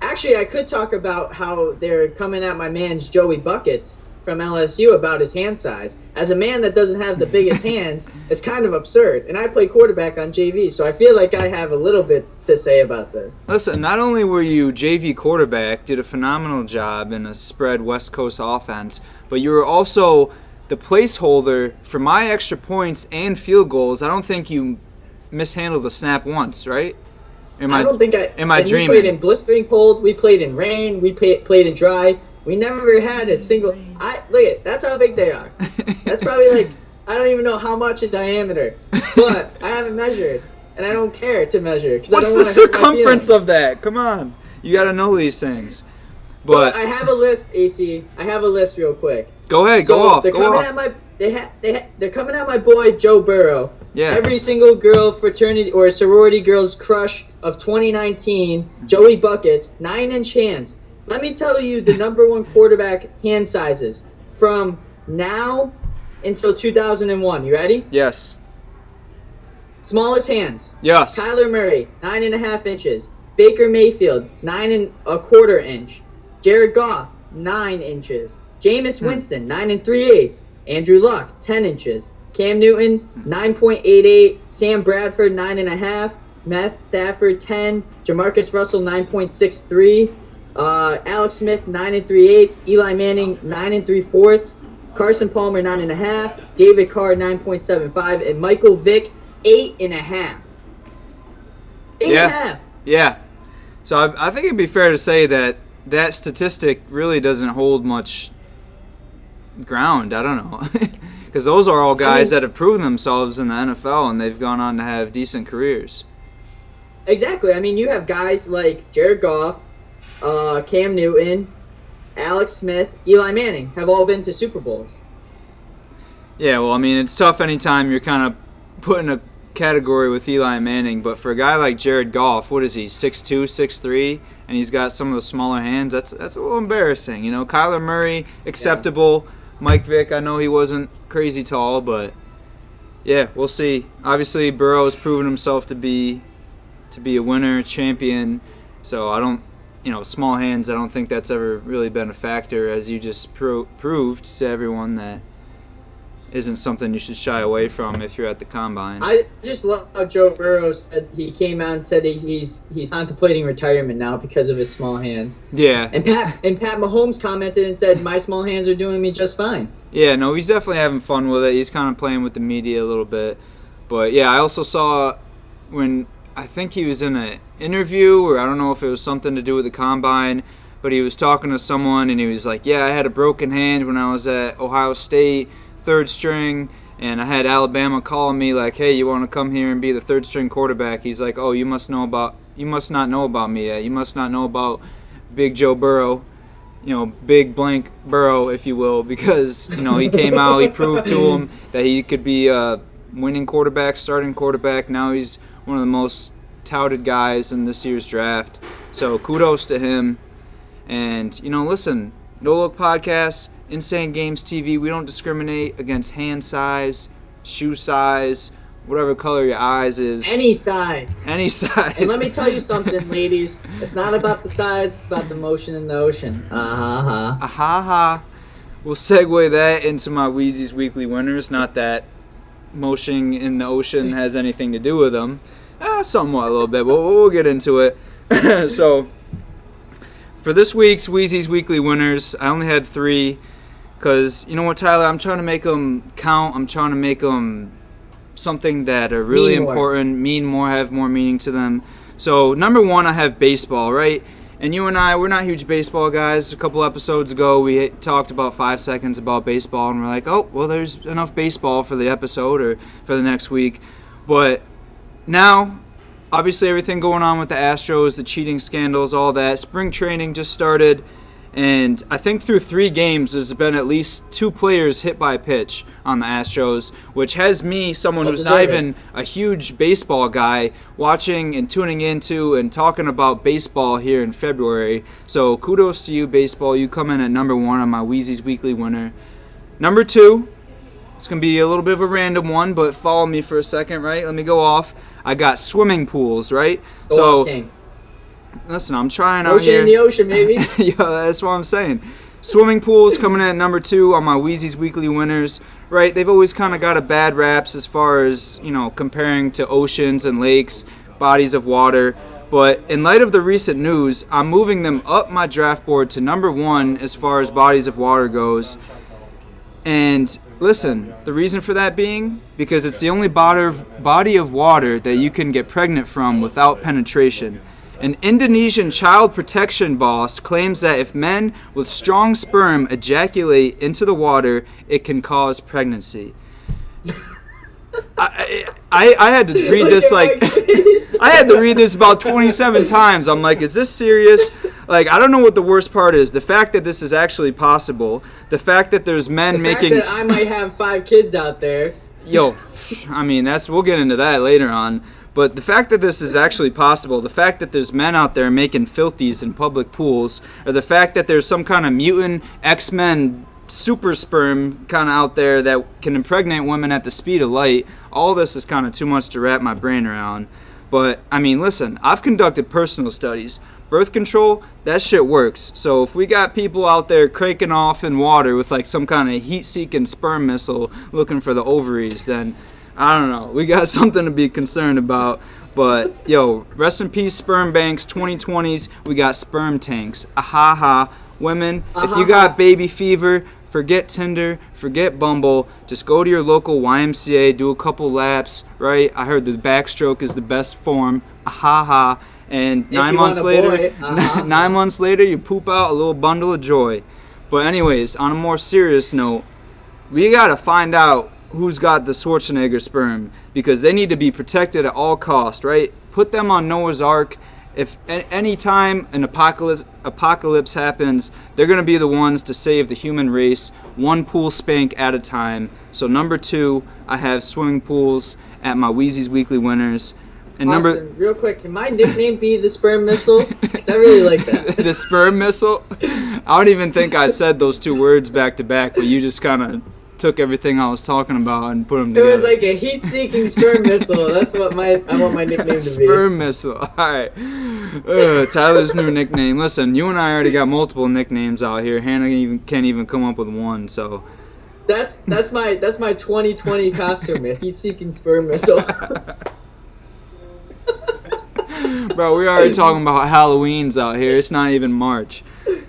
Actually, I could talk about how they're coming at my man's Joey Buckets from LSU about his hand size. As a man that doesn't have the biggest hands, it's kind of absurd. And I play quarterback on JV, so I feel like I have a little bit to say about this. Listen, not only were you JV quarterback, did a phenomenal job in a spread West Coast offense, but you were also the placeholder for my extra points and field goals. I don't think you mishandled the snap once, right? Am I dreaming? We played in blistering cold. We played in rain. We played in dry. We never had a single. Look at that's how big they are. That's probably like I don't even know how much in diameter, but I haven't measured, and I don't care to measure. What's the circumference of that? Come on, you got to know these things. But I have a list, AC. I have a list real quick. Go ahead, go off. They're coming at my boy Joe Burrow. Yeah. Every single girl fraternity or sorority girl's crush of 2019, Joey Buckets, 9-inch hands. Let me tell you the number one quarterback hand sizes from now until 2001. You ready? Yes. Smallest hands. Yes. Kyler Murray, 9.5 inches. Baker Mayfield, 9.25 inch. Jared Goff, 9 inches. Jameis Winston, 9 3/8. Andrew Luck, 10 inches. Cam Newton, 9.88. Sam Bradford, 9.5. Matt Stafford, 10. Jamarcus Russell, 9.63. Alex Smith, 9 3/8. Eli Manning, 9 3/4. Carson Palmer, 9.5. David Carr, 9.75. And Michael Vick, 8.5. 8.5. Yeah. So I think it'd be fair to say that statistic really doesn't hold much ground. I don't know. Because those are all guys that have proven themselves in the NFL, and they've gone on to have decent careers. Exactly. I mean, you have guys like Jared Goff, Cam Newton, Alex Smith, Eli Manning have all been to Super Bowls. Yeah, well, I mean, it's tough anytime you're kind of put in a category with Eli Manning, but for a guy like Jared Goff, what is he, 6'2", 6'3", and he's got some of the smaller hands, that's a little embarrassing. You know, Kyler Murray, acceptable. Yeah. Mike Vick, I know he wasn't crazy tall, but yeah, we'll see. Obviously, Burrow has proven himself to be a winner, champion, so I don't, small hands, I don't think that's ever really been a factor, as you just proved to everyone that isn't something you should shy away from if you're at the combine. I just love how Joe Burrow said he came out and said he's contemplating retirement now because of his small hands. Yeah. And Pat Mahomes commented and said, "My small hands are doing me just fine." Yeah, no, he's definitely having fun with it. He's kind of playing with the media a little bit. But yeah, I also saw when I think he was in an interview, or I don't know if it was something to do with the combine, but he was talking to someone and he was like, "Yeah, I had a broken hand when I was at Ohio State, third string, and I had Alabama calling me like, 'Hey, you want to come here and be the third string quarterback?'" He's like, "Oh, you must not know about me yet. You must not know about Big Joe Burrow, Big blank Burrow, if you will, because he came out, he proved to him that he could be a winning quarterback, starting quarterback. Now he's one of the most touted guys in this year's draft. So kudos to him. And listen, No Look Podcast, Insane Games TV, we don't discriminate against hand size, shoe size, whatever color your eyes is. Any size. Any size. And let me tell you something, ladies. It's not about the size, it's about the motion in the ocean. Ha. We'll segue that into my Wheezy's Weekly Winners. Not that motion in the ocean has anything to do with them. Somewhat a little bit, but we'll get into it. So, for this week's Wheezy's Weekly Winners, I only had 3. Because, you know what, Tyler? I'm trying to make them count. I'm trying to make them something that are really important, mean more, have more meaning to them. So, number 1, I have baseball, right? And you and I, we're not huge baseball guys. A couple episodes ago, we talked about 5 seconds about baseball, and we're like, oh, well, there's enough baseball for the episode or for the next week. But now, obviously, everything going on with the Astros, the cheating scandals, all that. Spring training just started. And I think through 3 games, there's been at least 2 players hit by a pitch on the Astros, which has me, someone who's not even a huge baseball guy, watching and tuning into and talking about baseball here in February. So kudos to you, baseball. You come in at number 1 on my Wheezy's Weekly Winner. Number 2, it's going to be a little bit of a random one, but follow me for a second, right? Let me go off. I got swimming pools, right? Listen, I'm trying out here. Ocean in the ocean, maybe. Yeah, that's what I'm saying. Swimming pools coming in at number 2 on my Wheezy's Weekly Winners, right? They've always kind of got a bad raps as far as, comparing to oceans and lakes, bodies of water. But in light of the recent news, I'm moving them up my draft board to number 1 as far as bodies of water goes. And listen, the reason for that being because it's the only body of water that you can get pregnant from without penetration. An Indonesian child protection boss claims that if men with strong sperm ejaculate into the water, it can cause pregnancy. I had to read this I had to read this about 27 times. I'm like, is this serious? Like, I don't know what the worst part is. The fact that this is actually possible. The fact that there's men making. The fact that I might have 5 kids out there. Yo, I mean, we'll get into that later on. But the fact that this is actually possible, the fact that there's men out there making filthies in public pools, or the fact that there's some kind of mutant X-Men super sperm kind of out there that can impregnate women at the speed of light, all this is kind of too much to wrap my brain around. But, I mean, listen, I've conducted personal studies. Birth control, that shit works. So if we got people out there cranking off in water with like some kind of heat-seeking sperm missile looking for the ovaries, then I don't know. We got something to be concerned about. But, yo, rest in peace, sperm banks, 2020s. We got sperm tanks. Ahaha. Women, if you got baby fever, forget Tinder, forget Bumble. Just go to your local YMCA, do a couple laps, right? I heard the backstroke is the best form. Ahaha. And 9 months later, 9 months later, you poop out a little bundle of joy. But anyways, on a more serious note, we got to find out who's got the Schwarzenegger sperm, because they need to be protected at all costs, right? Put them on Noah's Ark. If any time an apocalypse happens, they're going to be the ones to save the human race, one pool spank at a time. So number 2, I have swimming pools at my Wheezy's Weekly Winners. And Austin, real quick, can my nickname be the sperm missile? Because I really like that. The sperm missile? I don't even think I said those 2 words back to back, but you just kind of took everything I was talking about and put them together. It was like a heat-seeking sperm missile. That's what I want my nickname to be. Sperm missile. All right. Tyler's new nickname. Listen, you and I already got multiple nicknames out here. Hannah can't even come up with one. So, That's my 2020 costume, a heat-seeking sperm missile. Bro, we already talking about Halloween's out here. It's not even March.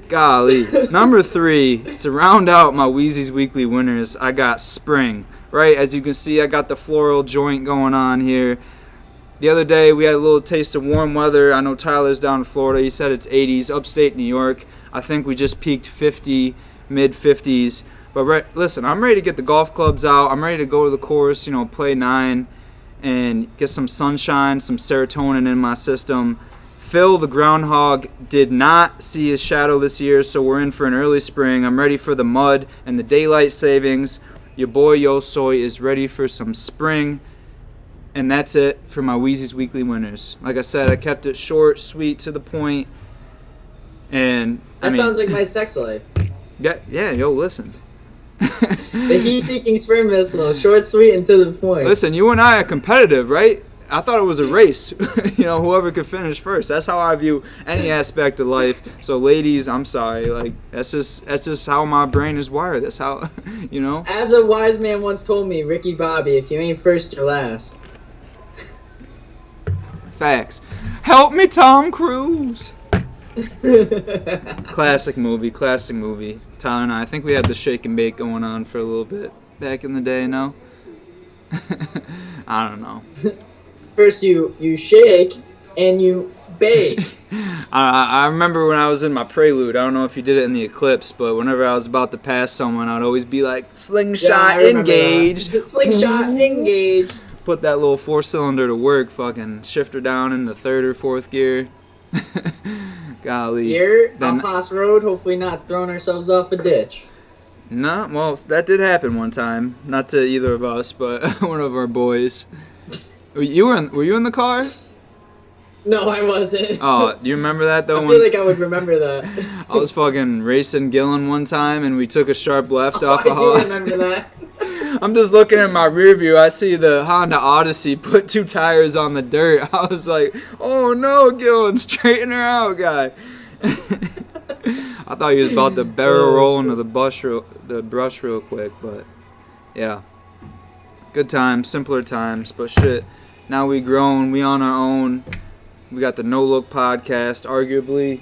Golly. Number 3, to round out my Wheezy's Weekly winners, I got spring. Right, as you can see, I got the floral joint going on here. The other day, we had a little taste of warm weather. I know Tyler's down in Florida. He said it's 80s, upstate New York. I think we just peaked 50, mid-50s. But listen, I'm ready to get the golf clubs out. I'm ready to go to the course, play 9 and get some sunshine, some serotonin in my system. Phil, the groundhog, did not see his shadow this year, so we're in for an early spring. I'm ready for the mud and the daylight savings. Your boy Yo Soy is ready for some spring. And that's it for my Wheezy's Weekly winners. Like I said, I kept it short, sweet, to the point. And that sounds like my sex life. Yeah, yo, listen. The heat-seeking sperm missile, short, sweet, and to the point. Listen, you and I are competitive, right? I thought it was a race. Whoever could finish first. That's how I view any aspect of life. So, ladies, I'm sorry. Like, that's just how my brain is wired. That's how, As a wise man once told me, Ricky Bobby, if you ain't first, you're last. Facts. Help me, Tom Cruise. Classic movie. Tyler and I think we had the shake and bake going on for a little bit back in the day, no? I don't know. First you shake and you bake. I remember when I was in my prelude, I don't know if you did it in the eclipse, but whenever I was about to pass someone, I'd always be like, slingshot engaged. Slingshot engaged. Put that little 4-cylinder to work, fucking shift her down into 3rd or 4th gear. Golly. Here on Haas Road, hopefully not throwing ourselves off a ditch. No, well, that did happen one time. Not to either of us, but one of our boys. Were you in the car? No, I wasn't. Oh, do you remember that though? I feel like I would remember that. I was fucking racing Gillen one time, and we took a sharp left off I of Haas. do remember that. I'm just looking at my rear view. I see the Honda Odyssey put 2 tires on the dirt. I was like, oh no, Gillen, straighten her out, guy. I thought he was about to barrel roll into the brush real quick, but yeah. Good times, simpler times, but shit. Now we grown, we on our own. We got the No Look podcast, arguably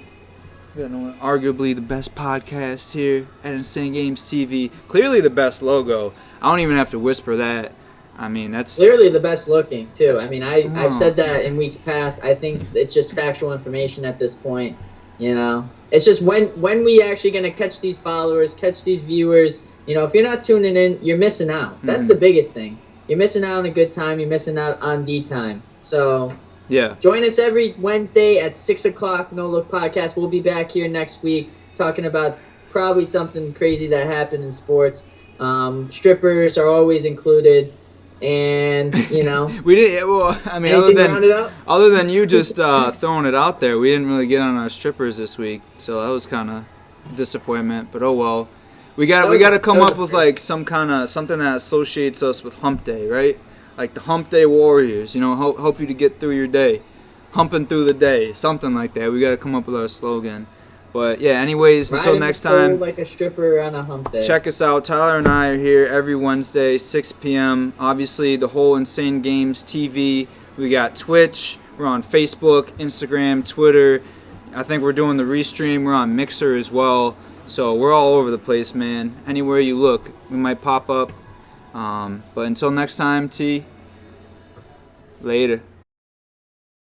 the best podcast here at Insane Games TV. Clearly the best logo. I don't even have to whisper that. I mean, that's clearly the best looking too. I mean, I've said that in weeks past. I think it's just factual information at this point. It's just when we actually gonna catch these followers, catch these viewers. If you're not tuning in, you're missing out. That's the biggest thing. You're missing out on a good time. You're missing out on the time. So yeah. Join us every Wednesday at 6 o'clock. No Look Podcast. We'll be back here next week talking about probably something crazy that happened in sports. Strippers are always included, and we didn't. Well, I mean, other than you just throwing it out there, we didn't really get on our strippers this week, so that was kind of disappointment. But oh well, we got to come up with like something that associates us with Hump Day, right? Like the Hump Day Warriors, help you to get through your day, humping through the day, something like that. We got to come up with our slogan. But yeah, anyways, until next time, like a stripper on a hump day. Check us out. Tyler and I are here every Wednesday, 6 p.m. Obviously, the whole Insane Games TV. We got Twitch. We're on Facebook, Instagram, Twitter. I think we're doing the restream. We're on Mixer as well. So we're all over the place, man. Anywhere you look, we might pop up. But until next time, T. Later.